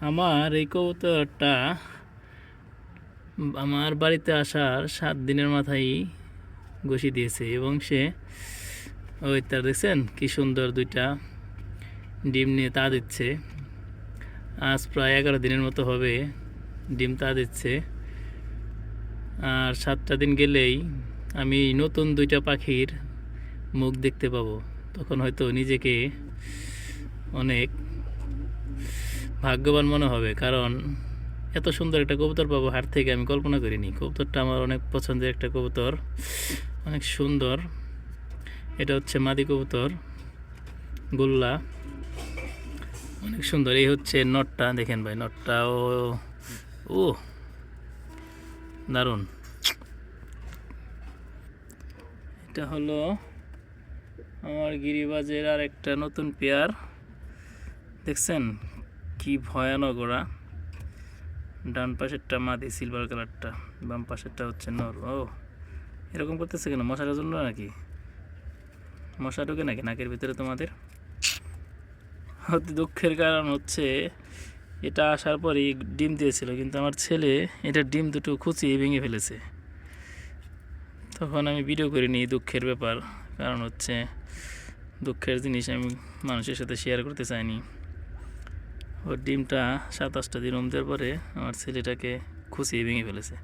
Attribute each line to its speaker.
Speaker 1: আমার এই কবুতরটা আমার বাড়িতে আসার 7 দিনের মাথায় ঘষি দিয়েছে এবং সে ওই তার দেখছেন কি সুন্দর দুইটা ডিম নিয়ে তা দিচ্ছে। আজ প্রায় 11 দিনের মতো হবে ডিম তা দিচ্ছে। আর 7টা দিন গেলেই আমি নতুন দুইটা পাখির মুখ দেখতে পাবো। তখন হয়তো নিজেকে অনেক ভাগ্যবান মনে হবে, কারণ এত সুন্দর একটা কবুতর পাবো হাট থেকে আমি কল্পনা করিনি। কবুতরটা আমার অনেক পছন্দের একটা কবুতর, অনেক সুন্দর। এটা হচ্ছে মাদি কবুতর গোল্লা, অনেক সুন্দর। এই হচ্ছে নটটা, দেখেন ভাই নটটা ও ও দারুণ। এটা হলো আমার গিরিবাজের আর একটা নতুন পেয়ার, দেখছেন কি ভয়ানক ওরা। ডান পাশেরটা মাদি সিলভার কালারটা, বাম পাশেরটা হচ্ছে নর। ও এরকম করতেছে কেন? মশার জন্য নাকি? মশা ঢোকে নাকি নাকের ভিতরে তোমাদের? অতি দুঃখের কারণ হচ্ছে এটা আসার পরই ডিম দিয়েছিল, কিন্তু আমার ছেলে এটা ডিম দুটো খুঁচিয়ে ভেঙে ফেলেছে। তখন আমি ভিডিও করিনি, দুঃখের ব্যাপার। কারণ হচ্ছে দুঃখের জিনিস আমি মানুষের সাথে শেয়ার করতে চাইনি। ওর ডিমটা 27টা দিন দেওয়ার পরে আমার ছেলেটাকে খুঁচিয়ে ভেঙে ফেলেছে।